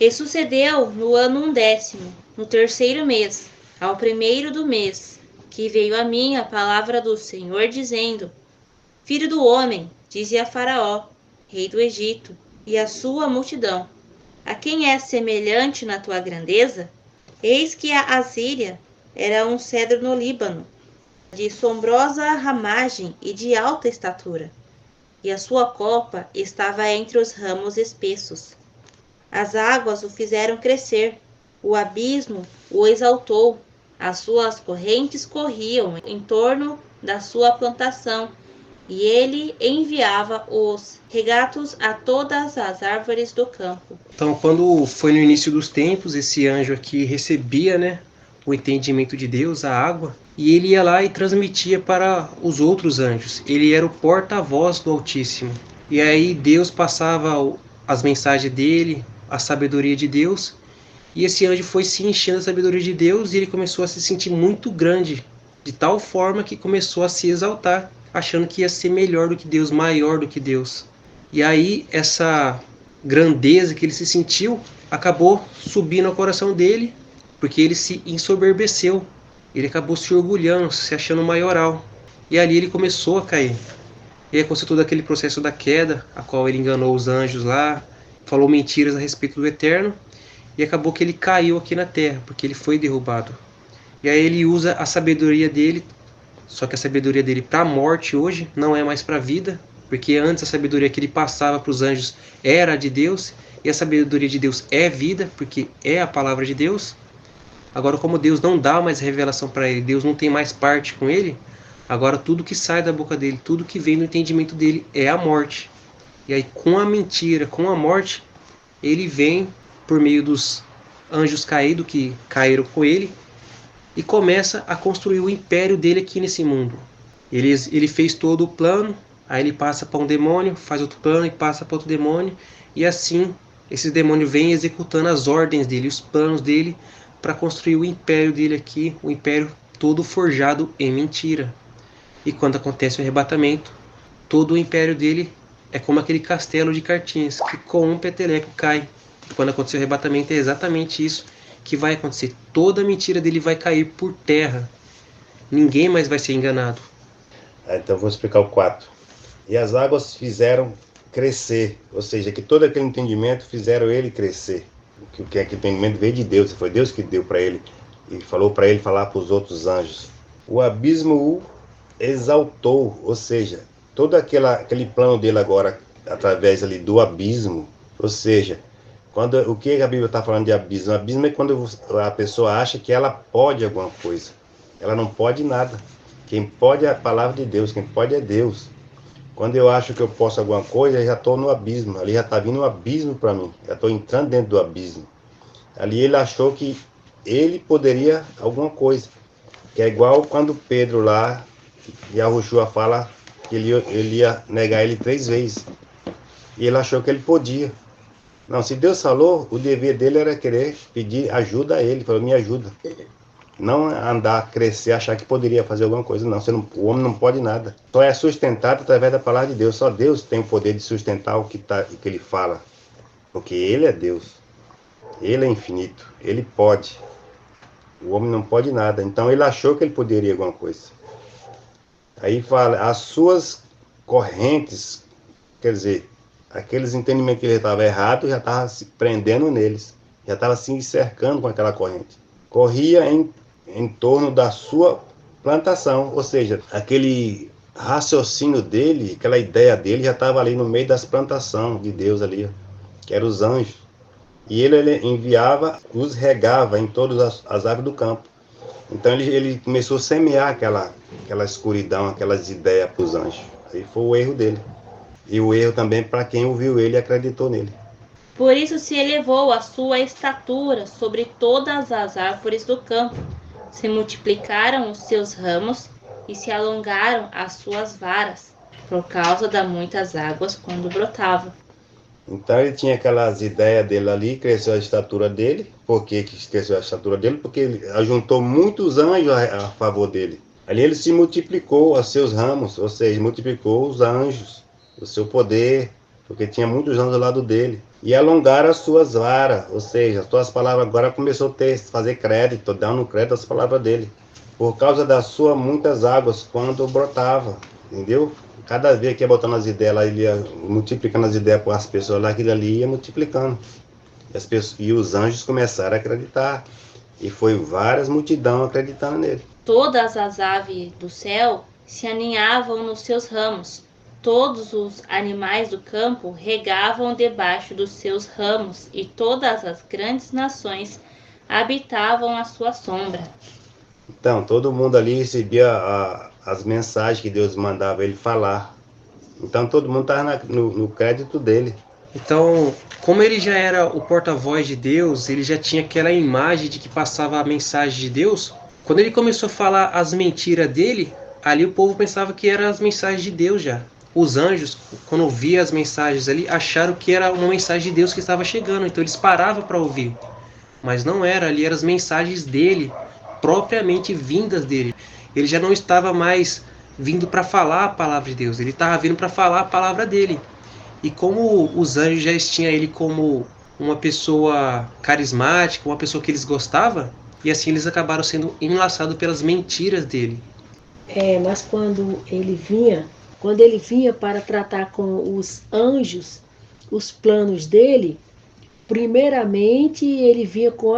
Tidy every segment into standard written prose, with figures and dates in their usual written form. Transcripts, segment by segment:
E sucedeu no ano 11º, no 3º mês, ao 1º do mês, que veio a mim a palavra do Senhor, dizendo: Filho do homem, dize a Faraó, rei do Egito, e a sua multidão: a quem é semelhante na tua grandeza? Eis que a Assíria era um cedro no Líbano, de sombrosa ramagem e de alta estatura, e a sua copa estava entre os ramos espessos. As águas o fizeram crescer, o abismo o exaltou, as suas correntes corriam em torno da sua plantação, e ele enviava os regatos a todas as árvores do campo. Então, quando foi no início dos tempos, esse anjo aqui recebia, né, o entendimento de Deus, a água, e ele ia lá e transmitia para os outros anjos. Ele era o porta-voz do Altíssimo. E aí Deus passava as mensagens dele, a sabedoria de Deus, e esse anjo foi se enchendo da sabedoria de Deus e ele começou a se sentir muito grande, de tal forma que começou a se exaltar, achando que ia ser melhor do que Deus, maior do que Deus. E aí essa grandeza que ele se sentiu acabou subindo ao coração dele, porque ele se ensoberbeceu. Ele acabou se orgulhando, se achando maioral. E ali ele começou a cair. E aí aconteceu todo aquele processo da queda, a qual ele enganou os anjos lá, falou mentiras a respeito do Eterno, e acabou que ele caiu aqui na terra, porque ele foi derrubado. E aí ele usa a sabedoria dele, só que a sabedoria dele para a morte hoje não é mais para a vida, porque antes a sabedoria que ele passava para os anjos era de Deus, e a sabedoria de Deus é vida, porque é a palavra de Deus. Agora, como Deus não dá mais revelação para ele, Deus não tem mais parte com ele, agora tudo que sai da boca dele, tudo que vem no entendimento dele é a morte. E aí com a mentira, com a morte, ele vem por meio dos anjos caídos que caíram com ele e começa a construir o império dele aqui nesse mundo. Ele fez todo o plano, aí ele passa para um demônio, faz outro plano e passa para outro demônio, e assim esse demônio vem executando as ordens dele, os planos dele, para construir o império dele aqui, o império todo forjado em mentira. E quando acontece o arrebatamento, todo o império dele é como aquele castelo de cartinhas, que com um peteleco cai. E quando acontecer o arrebatamento é exatamente isso que vai acontecer. Toda a mentira dele vai cair por terra. Ninguém mais vai ser enganado. Então vou explicar o 4. E as águas fizeram crescer, ou seja, que todo aquele entendimento fizeram ele crescer. Que aquele entendimento veio de Deus, foi Deus que deu para ele e falou para ele falar para os outros anjos. O abismo o exaltou, ou seja, todo aquele plano dele agora através ali do abismo, ou seja, o que a Bíblia está falando de abismo? Abismo é quando a pessoa acha que ela pode alguma coisa. Ela não pode nada. Quem pode é a palavra de Deus, quem pode é Deus. Quando eu acho que eu posso alguma coisa, eu já estou no abismo. Ali já está vindo um abismo para mim. Já estou entrando dentro do abismo. Ali ele achou que ele poderia alguma coisa. Que é igual quando Pedro lá, Yahushua fala que ele ia negar ele 3 vezes. E ele achou que ele podia. Não, se Deus falou, o dever dele era querer pedir ajuda a ele. Ele falou, me ajuda. Não andar, crescer, achar que poderia fazer alguma coisa. Não, o homem não pode nada. Só é sustentado através da palavra de Deus. Só Deus tem o poder de sustentar o que ele fala. Porque Ele é Deus. Ele é infinito. Ele pode. O homem não pode nada. Então ele achou que ele poderia alguma coisa. Aí fala, as suas correntes, quer dizer, aqueles entendimentos que ele estava errado, já estava se prendendo neles. Já estava se cercando com aquela corrente. Corria em torno da sua plantação, ou seja, aquele raciocínio dele, aquela ideia dele já estava ali no meio das plantações de Deus ali, que eram os anjos. E ele enviava, os regava em todas as árvores do campo. Então ele começou a semear aquela escuridão, aquelas ideias para os anjos. Aí foi o erro dele. E o erro também para quem ouviu ele e acreditou nele. Por isso se elevou a sua estatura sobre todas as árvores do campo. Se multiplicaram os seus ramos e se alongaram as suas varas, por causa das muitas águas quando brotava. Então ele tinha aquelas ideias dele ali, cresceu a estatura dele. Por que cresceu a estatura dele? Porque ele ajuntou muitos anjos a favor dele. Ali ele se multiplicou a seus ramos, ou seja, multiplicou os anjos, o seu poder, porque tinha muitos anjos ao lado dele. e alongaram as suas varas, ou seja, as suas palavras agora começou a fazer crédito, dando crédito às palavras dele, por causa das suas muitas águas quando brotava, entendeu? Cada vez que ia botando as ideias lá, ele ia multiplicando as ideias com as pessoas lá, aquilo ali ia multiplicando. E os anjos começaram a acreditar, e foi várias multidões acreditando nele. Todas as aves do céu se aninhavam nos seus ramos. Todos os animais do campo regavam debaixo dos seus ramos, e todas as grandes nações habitavam à sua sombra. Então, todo mundo ali recebia as mensagens que Deus mandava ele falar. Então, todo mundo estava no crédito dele. Então, como ele já era o porta-voz de Deus, ele já tinha aquela imagem de que passava a mensagem de Deus. Quando ele começou a falar as mentiras dele, ali o povo pensava que eram as mensagens de Deus já. Os anjos, quando ouviam as mensagens ali, acharam que era uma mensagem de Deus que estava chegando, então eles paravam para ouvir. Mas não era, ali eram as mensagens dele, propriamente vindas dele. Ele já não estava mais vindo para falar a palavra de Deus, ele estava vindo para falar a palavra dele. E como os anjos já tinham ele como uma pessoa carismática, uma pessoa que eles gostavam, e assim eles acabaram sendo enlaçados pelas mentiras dele. Mas quando ele vinha para tratar com os anjos, os planos dele, primeiramente ele vinha com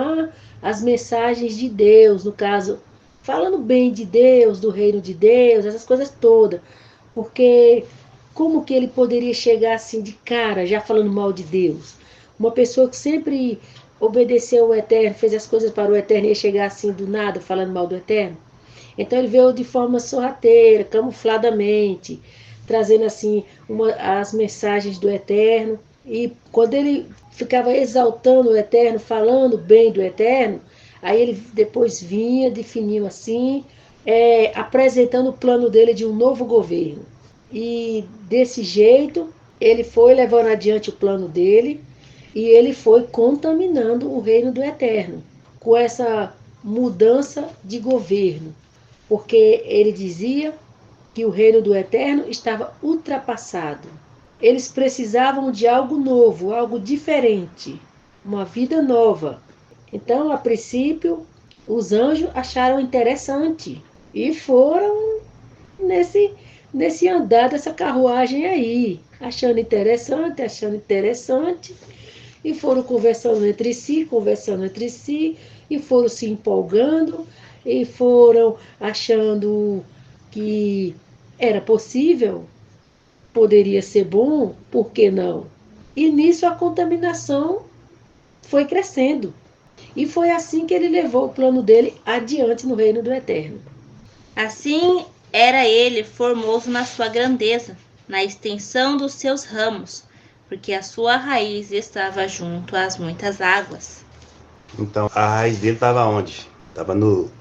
as mensagens de Deus, no caso, falando bem de Deus, do reino de Deus, essas coisas todas. Porque como que ele poderia chegar assim de cara, já falando mal de Deus? Uma pessoa que sempre obedeceu ao Eterno, fez as coisas para o Eterno, ia chegar assim do nada, falando mal do Eterno? Então ele veio de forma sorrateira, camufladamente, trazendo assim as mensagens do Eterno. E quando ele ficava exaltando o Eterno, falando bem do Eterno, aí ele depois vinha, definiu assim, apresentando o plano dele de um novo governo. E desse jeito, ele foi levando adiante o plano dele e ele foi contaminando o reino do Eterno com essa mudança de governo. Porque ele dizia que o reino do Eterno estava ultrapassado. Eles precisavam de algo novo, algo diferente, uma vida nova. Então, a princípio, os anjos acharam interessante e foram nesse andar dessa carruagem aí, achando interessante, e foram conversando entre si, e foram se empolgando, e foram achando que era possível, poderia ser bom, por que não? E nisso a contaminação foi crescendo. E foi assim que ele levou o plano dele adiante no reino do Eterno. Assim era ele formoso na sua grandeza, na extensão dos seus ramos, porque a sua raiz estava junto às muitas águas. Então, a raiz dele estava onde? Estava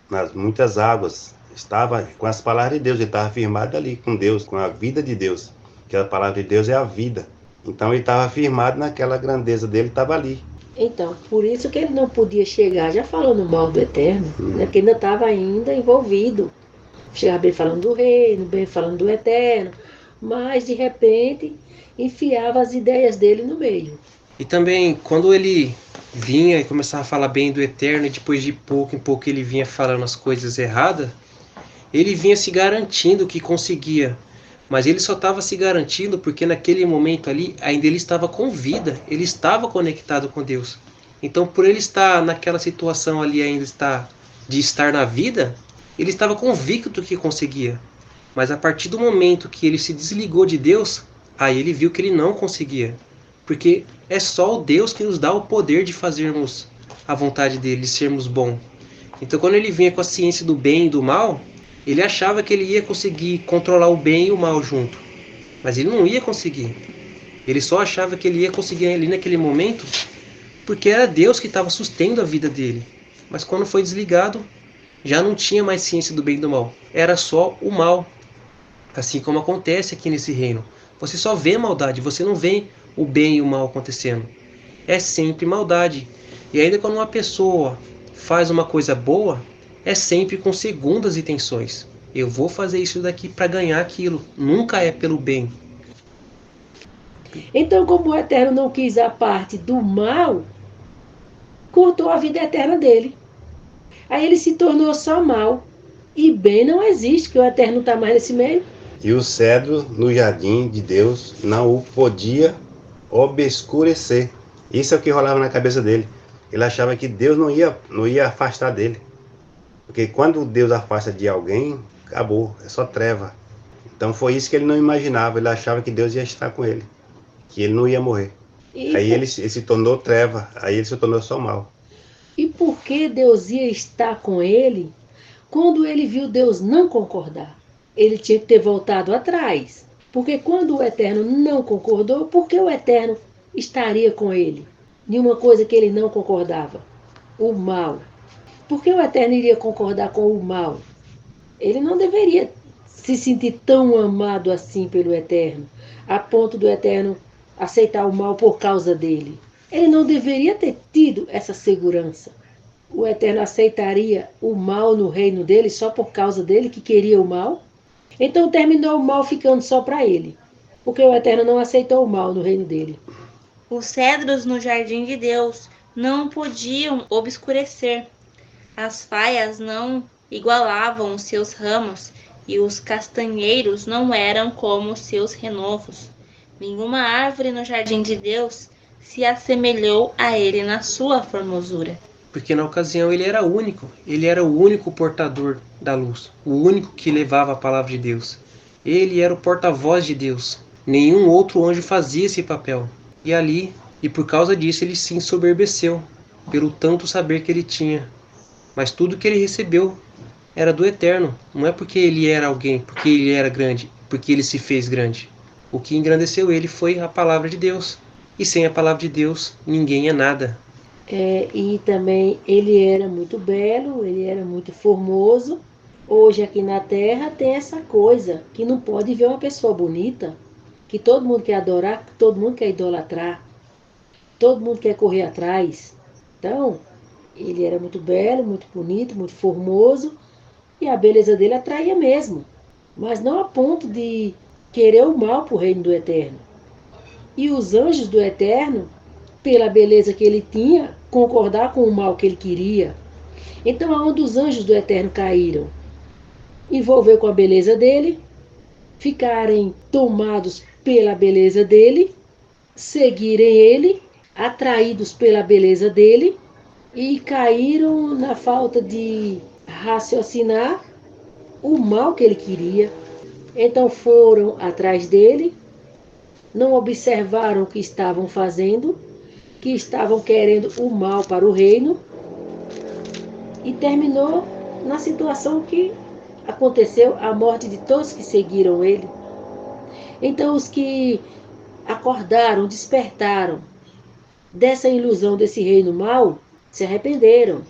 nas muitas águas. Estava com as palavras de Deus, ele estava firmado ali com Deus, com a vida de Deus. Que a palavra de Deus é a vida. Então ele estava firmado naquela grandeza dele, estava ali. Então, por isso que ele não podia chegar já falando mal do Eterno, né, que ainda estava ainda envolvido. Chegava bem falando do reino, bem falando do Eterno, mas de repente enfiava as ideias dele no meio. E também, quando ele vinha e começava a falar bem do Eterno, e depois de pouco em pouco ele vinha falando as coisas erradas, ele vinha se garantindo que conseguia. Mas ele só estava se garantindo porque naquele momento ali ainda ele estava com vida, ele estava conectado com Deus. Então, por ele estar naquela situação ali ainda de estar na vida, ele estava convicto que conseguia. Mas a partir do momento que ele se desligou de Deus, aí ele viu que ele não conseguia. Porque é só o Deus que nos dá o poder de fazermos a vontade dele, de sermos bons. Então, quando ele vinha com a ciência do bem e do mal, ele achava que ele ia conseguir controlar o bem e o mal junto. Mas ele não ia conseguir. Ele só achava que ele ia conseguir ali naquele momento porque era Deus que estava sustentando a vida dele. Mas quando foi desligado, já não tinha mais ciência do bem e do mal. Era só o mal. Assim como acontece aqui nesse reino. Você só vê maldade, você não vê o bem e o mal acontecendo. É sempre maldade. E ainda quando uma pessoa faz uma coisa boa, é sempre com segundas intenções. Eu vou fazer isso daqui para ganhar aquilo. Nunca é pelo bem. Então, como o Eterno não quis a parte do mal, cortou a vida eterna dele. Aí ele se tornou só mal. E bem não existe, que o Eterno está mais nesse meio. E o cedro no jardim de Deus não o podia obscurecer. Isso é o que rolava na cabeça dele. Ele achava que Deus não ia afastar dele. Porque quando Deus afasta de alguém, acabou, é só treva. Então foi isso que ele não imaginava. Ele achava que Deus ia estar com ele, que ele não ia morrer. Aí ele se tornou treva, aí ele se tornou só mal. E por que Deus ia estar com ele quando ele viu Deus não concordar? Ele tinha que ter voltado atrás. Porque quando o Eterno não concordou, por que o Eterno estaria com ele? Nenhuma coisa que ele não concordava. O mal. Por que o Eterno iria concordar com o mal? Ele não deveria se sentir tão amado assim pelo Eterno, a ponto do Eterno aceitar o mal por causa dele. Ele não deveria ter tido essa segurança. O Eterno aceitaria o mal no reino dele só por causa dele, que queria o mal? Então terminou o mal ficando só para ele, porque o Eterno não aceitou o mal no reino dele. Os cedros no jardim de Deus não podiam obscurecer. As faias não igualavam os seus ramos, e os castanheiros não eram como os seus renovos. Nenhuma árvore no jardim de Deus se assemelhou a ele na sua formosura. Porque na ocasião ele era o único portador da luz, o único que levava a palavra de Deus. Ele era o porta-voz de Deus. Nenhum outro anjo fazia esse papel. E por causa disso ele se ensoberbeceu, pelo tanto saber que ele tinha. Mas tudo que ele recebeu era do Eterno. Não é porque ele era alguém, porque ele era grande, porque ele se fez grande. O que engrandeceu ele foi a palavra de Deus. E sem a palavra de Deus, ninguém é nada. E também ele era muito belo, ele era muito formoso. Hoje aqui na Terra tem essa coisa, que não pode ver uma pessoa bonita, que todo mundo quer adorar, que todo mundo quer idolatrar, todo mundo quer correr atrás. Então, ele era muito belo, muito bonito, muito formoso, e a beleza dele atraía mesmo, mas não a ponto de querer o mal para o reino do Eterno. E os anjos do Eterno, pela beleza que ele tinha, concordar com o mal que ele queria. Então, aonde os anjos do Eterno caíram? Envolveu com a beleza dele, ficarem tomados pela beleza dele, seguirem ele, atraídos pela beleza dele, e caíram na falta de raciocinar o mal que ele queria. Então foram atrás dele, não observaram o que estavam fazendo, que estavam querendo o mal para o reino, e terminou na situação que aconteceu, a morte de todos que seguiram ele. Então os que acordaram, despertaram dessa ilusão desse reino mal, se arrependeram.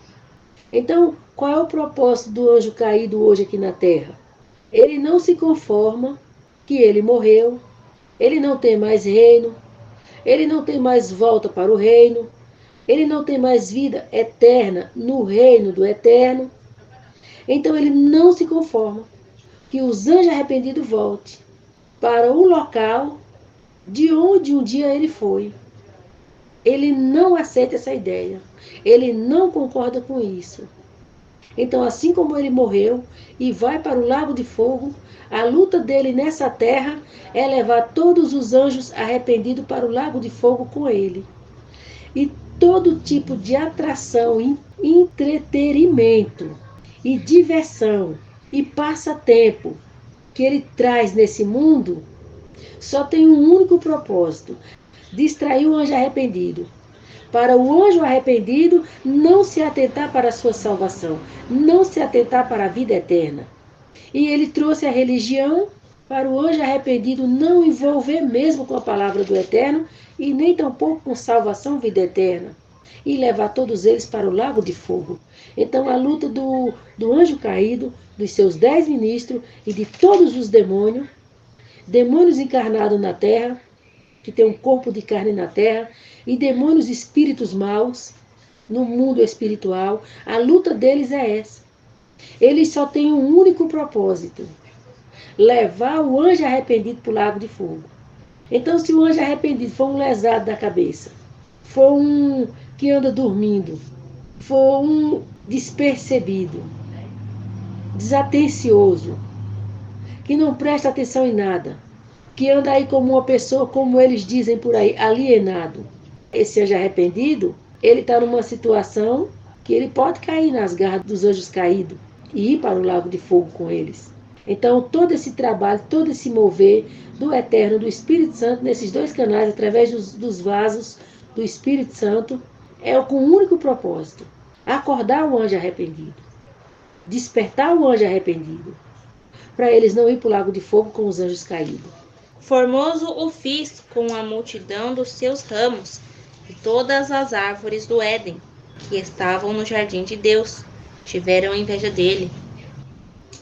Então, qual é o propósito do anjo caído hoje aqui na Terra? Ele não se conforma que ele morreu, ele não tem mais reino, ele não tem mais volta para o reino, ele não tem mais vida eterna no reino do Eterno. Então ele não se conforma que os anjos arrependidos voltem para o local de onde um dia ele foi. Ele não aceita essa ideia. Ele não concorda com isso. Então, assim como ele morreu e vai para o lago de fogo, a luta dele nessa terra é levar todos os anjos arrependidos para o lago de fogo com ele. E todo tipo de atração, entretenimento e diversão e passatempo que ele traz nesse mundo só tem um único propósito: distrair o anjo arrependido. Para o anjo arrependido não se atentar para a sua salvação, não se atentar para a vida eterna. E ele trouxe a religião para o anjo arrependido não envolver mesmo com a palavra do Eterno e nem tampouco com salvação, vida eterna, e levar todos eles para o lago de fogo. Então a luta do anjo caído, dos seus 10 ministros e de todos os demônios encarnados na terra, que tem um corpo de carne na terra, e demônios espíritos maus no mundo espiritual, a luta deles é essa. Eles só têm um único propósito: levar o anjo arrependido para o lago de fogo. Então, se o anjo arrependido for um lesado da cabeça, for um que anda dormindo, for um despercebido, desatencioso, que não presta atenção em nada, que anda aí como uma pessoa, como eles dizem por aí, alienado. Esse anjo arrependido, ele está numa situação que ele pode cair nas garras dos anjos caídos e ir para o lago de fogo com eles. Então, todo esse trabalho, todo esse mover do Eterno, do Espírito Santo, nesses dois canais, através dos vasos do Espírito Santo, é com um único propósito: acordar o anjo arrependido, despertar o anjo arrependido, para eles não ir para o lago de fogo com os anjos caídos. Formoso o fiz com a multidão dos seus ramos e todas as árvores do Éden, que estavam no jardim de Deus, tiveram inveja dele.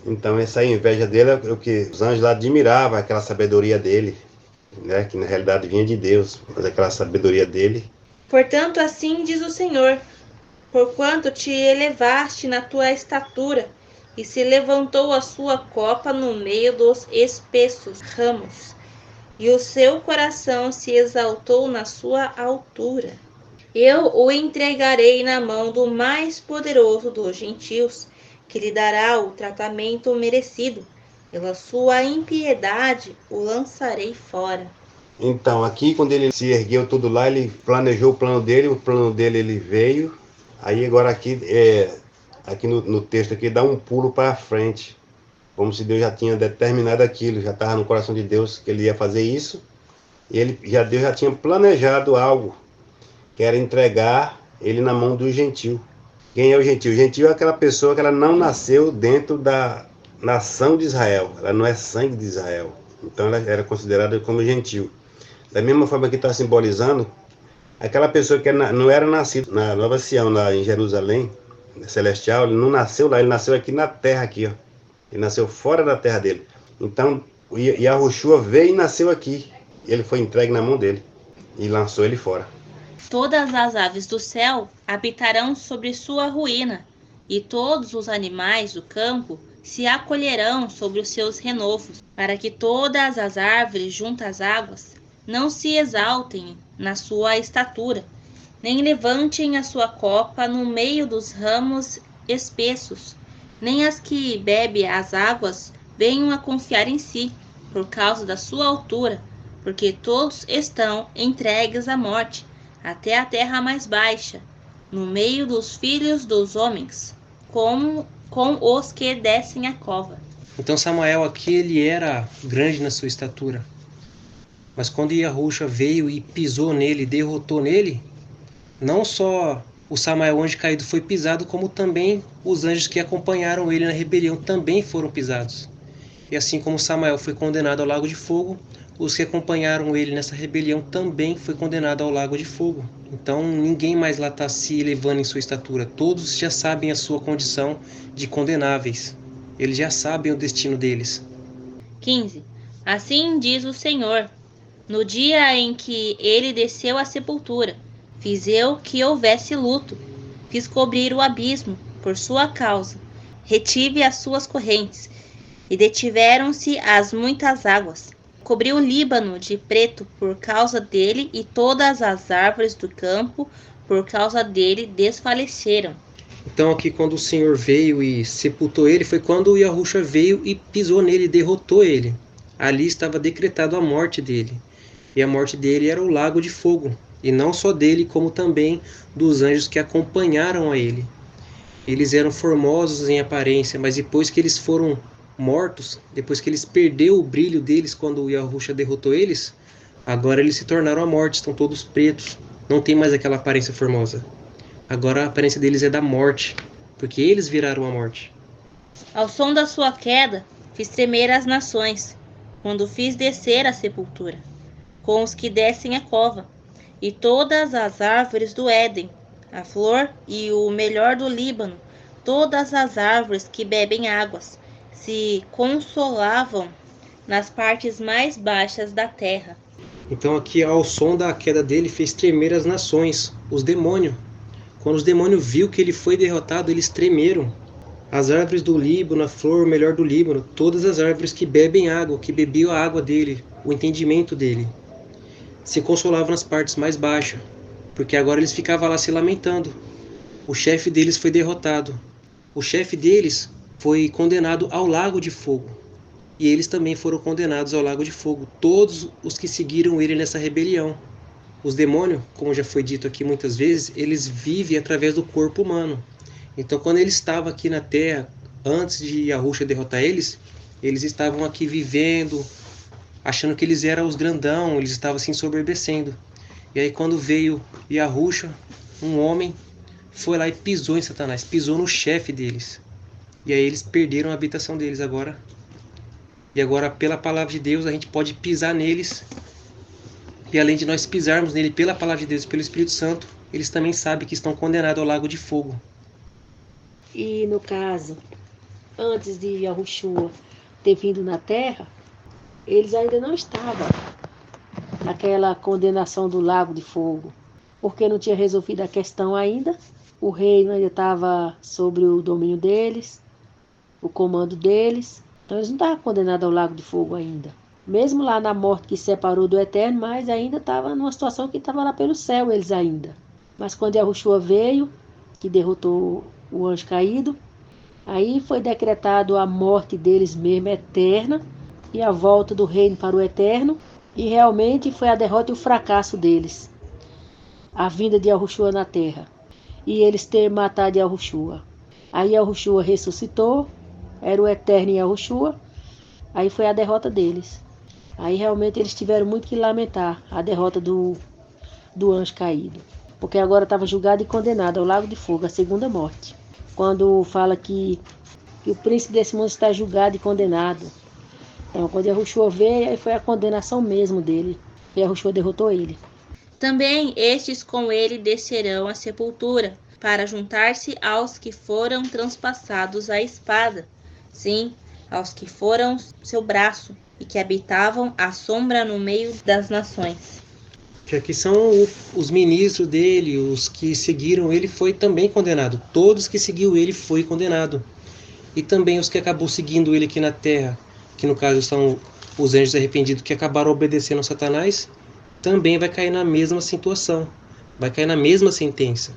Então essa inveja dele é o que os anjos lá admiravam, aquela sabedoria dele, né? Que na realidade vinha de Deus, mas aquela sabedoria dele. Portanto, assim diz o Senhor, porquanto te elevaste na tua estatura, e se levantou a sua copa no meio dos espessos ramos, e o seu coração se exaltou na sua altura. Eu o entregarei na mão do mais poderoso dos gentios, que lhe dará o tratamento merecido. Pela sua impiedade o lançarei fora. Então, aqui quando ele se ergueu tudo lá, ele planejou o plano dele ele veio. Aí agora aqui, aqui no texto aqui dá um pulo para frente, como se Deus já tinha determinado aquilo, já estava no coração de Deus que ele ia fazer isso. E Deus já tinha planejado algo, que era entregar ele na mão do gentil. Quem é o gentil? O gentil é aquela pessoa que ela não nasceu dentro da nação de Israel, ela não é sangue de Israel, então ela era considerada como gentil. Da mesma forma que está simbolizando, aquela pessoa que não era nascida na Nova Sião, lá em Jerusalém, celestial, ele não nasceu lá, ele nasceu aqui na terra, aqui, ó. Ele nasceu fora da terra dele. Então, Yahushua veio e nasceu aqui. Ele foi entregue na mão dele e lançou ele fora. Todas as aves do céu habitarão sobre sua ruína, e todos os animais do campo se acolherão sobre os seus renovos, para que todas as árvores junto às águas não se exaltem na sua estatura, nem levantem a sua copa no meio dos ramos espessos, nem as que bebem as águas venham a confiar em si, por causa da sua altura, porque todos estão entregues à morte, até a terra mais baixa, no meio dos filhos dos homens, com os que descem a cova. Então Samael aqui ele era grande na sua estatura. Mas quando Yahushua veio e pisou nele, derrotou nele, não só o Samael anjo caído foi pisado, como também os anjos que acompanharam ele na rebelião também foram pisados. E assim como Samael foi condenado ao lago de fogo, os que acompanharam ele nessa rebelião também foi condenado ao lago de fogo. Então ninguém mais lá está se elevando em sua estatura. Todos já sabem a sua condição de condenáveis. Eles já sabem o destino deles. 15. Assim diz o Senhor, no dia em que ele desceu à sepultura, fiz eu que houvesse luto, fiz cobrir o abismo por sua causa, retive as suas correntes, e detiveram-se as muitas águas. Cobri o Líbano de preto por causa dele, e todas as árvores do campo por causa dele desfaleceram. Então aqui quando o Senhor veio e sepultou ele, foi quando o Yahushua veio e pisou nele e derrotou ele. Ali estava decretado a morte dele. E a morte dele era o lago de fogo. E não só dele, como também dos anjos que acompanharam a ele. Eles eram formosos em aparência, mas depois que eles foram mortos, depois que eles perderam o brilho deles quando o Yahushua derrotou eles, agora eles se tornaram a morte, estão todos pretos, não tem mais aquela aparência formosa. Agora a aparência deles é da morte, porque eles viraram a morte. Ao som da sua queda, fiz tremer as nações, quando fiz descer a sepultura, com os que descem a cova, e todas as árvores do Éden, a flor e o melhor do Líbano, todas as árvores que bebem águas, se consolavam nas partes mais baixas da terra. Então aqui ao som da queda dele fez tremer as nações, os demônios. Quando os demônios viram que ele foi derrotado, eles tremeram. As árvores do Líbano, a flor, o melhor do Líbano, todas as árvores que bebem água, que bebiam a água dele, o entendimento dele. se consolavam nas partes mais baixas, porque agora eles ficavam lá se lamentando. O chefe deles foi derrotado. O chefe deles foi condenado ao lago de fogo. E eles também foram condenados ao lago de fogo, todos os que seguiram ele nessa rebelião. Os demônios, como já foi dito aqui muitas vezes, eles vivem através do corpo humano. Então, quando eles estavam aqui na Terra, antes de Yahushua derrotar eles estavam aqui vivendo, achando que eles eram os grandão, eles estavam se ensoberbecendo. E aí, quando veio Yahushua, um homem, foi lá e pisou em Satanás, pisou no chefe deles. E aí eles perderam a habitação deles agora. E agora, pela palavra de Deus, a gente pode pisar neles. E além de nós pisarmos nele pela palavra de Deus e pelo Espírito Santo, eles também sabem que estão condenados ao lago de fogo. E no caso, antes de Yahushua ter vindo na terra, eles ainda não estavam naquela condenação do lago de fogo, porque não tinha resolvido a questão ainda. O reino ainda estava sobre o domínio deles, o comando deles. Então eles não estavam condenados ao lago de fogo ainda. Mesmo lá na morte que separou do eterno, mas ainda estava numa situação que estava lá pelo céu eles ainda. Mas quando Yahushua veio, que derrotou o anjo caído, aí foi decretado a morte deles mesmo eterna e a volta do reino para o eterno. E realmente foi a derrota e o fracasso deles, a vinda de Yahushua na terra. E eles terem matado Yahushua. Aí Yahushua ressuscitou, era o eterno Yahushua, aí foi a derrota deles. Aí realmente eles tiveram muito que lamentar a derrota do anjo caído. Porque agora estava julgado e condenado ao lago de fogo, a segunda morte. Quando fala que o príncipe desse mundo está julgado e condenado. Então quando Yahushua veio, aí foi a condenação mesmo dele. E Yahushua derrotou ele. Também estes com ele descerão à sepultura, para juntar-se aos que foram transpassados à espada, sim, aos que foram seu braço, e que habitavam à sombra no meio das nações. Que aqui são os ministros dele, os que seguiram ele foi também condenado. Todos que seguiu ele foi condenado. E também os que acabou seguindo ele aqui na terra, que no caso são os anjos arrependidos que acabaram obedecendo a Satanás, também vai cair na mesma situação, vai cair na mesma sentença.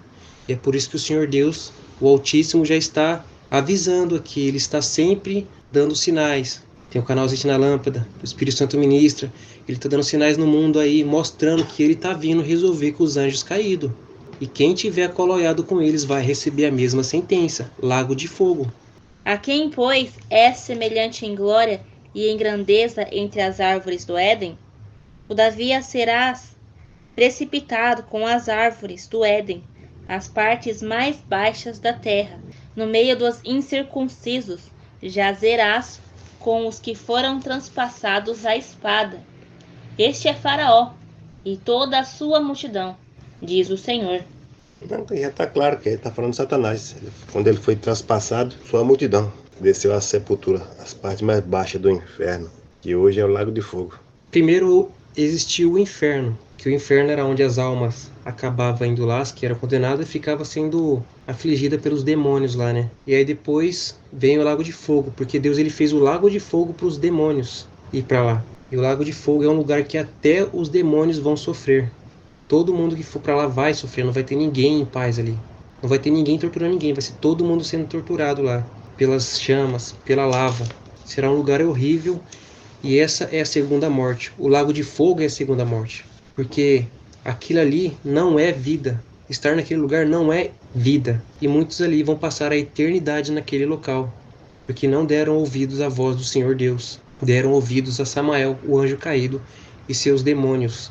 E é por isso que o Senhor Deus, o Altíssimo, já está avisando aqui, ele está sempre dando sinais. Tem o canal Zite na Lâmpada, o Espírito Santo ministra, ele está dando sinais no mundo aí, mostrando que ele está vindo resolver com os anjos caídos. E quem tiver coloiado com eles vai receber a mesma sentença, lago de fogo. A quem, pois, é semelhante em glória e em grandeza entre as árvores do Éden? Todavia serás precipitado com as árvores do Éden, as partes mais baixas da terra, no meio dos incircuncisos, jazerás com os que foram transpassados à espada. Este é Faraó e toda a sua multidão, diz o Senhor. Não, já está claro que ele está falando de Satanás. Quando ele foi transpassado, sua multidão desceu à sepultura, as partes mais baixas do inferno, que hoje é o lago de fogo. Primeiro existiu o inferno, que o inferno era onde as almas acabavam indo lá, as que eram condenadas, e ficava sendo afligida pelos demônios lá, né? E aí depois vem o lago de fogo, porque Deus ele fez o lago de fogo para os demônios ir para lá. E o lago de fogo é um lugar que até os demônios vão sofrer. Todo mundo que for para lá vai sofrer, não vai ter ninguém em paz ali. Não vai ter ninguém torturando ninguém, vai ser todo mundo sendo torturado lá, pelas chamas, pela lava. Será um lugar horrível. E essa é a segunda morte. O lago de fogo é a segunda morte. Porque aquilo ali não é vida. Estar naquele lugar não é vida. E muitos ali vão passar a eternidade naquele local. Porque não deram ouvidos à voz do Senhor Deus. Deram ouvidos a Samael, o anjo caído, e seus demônios.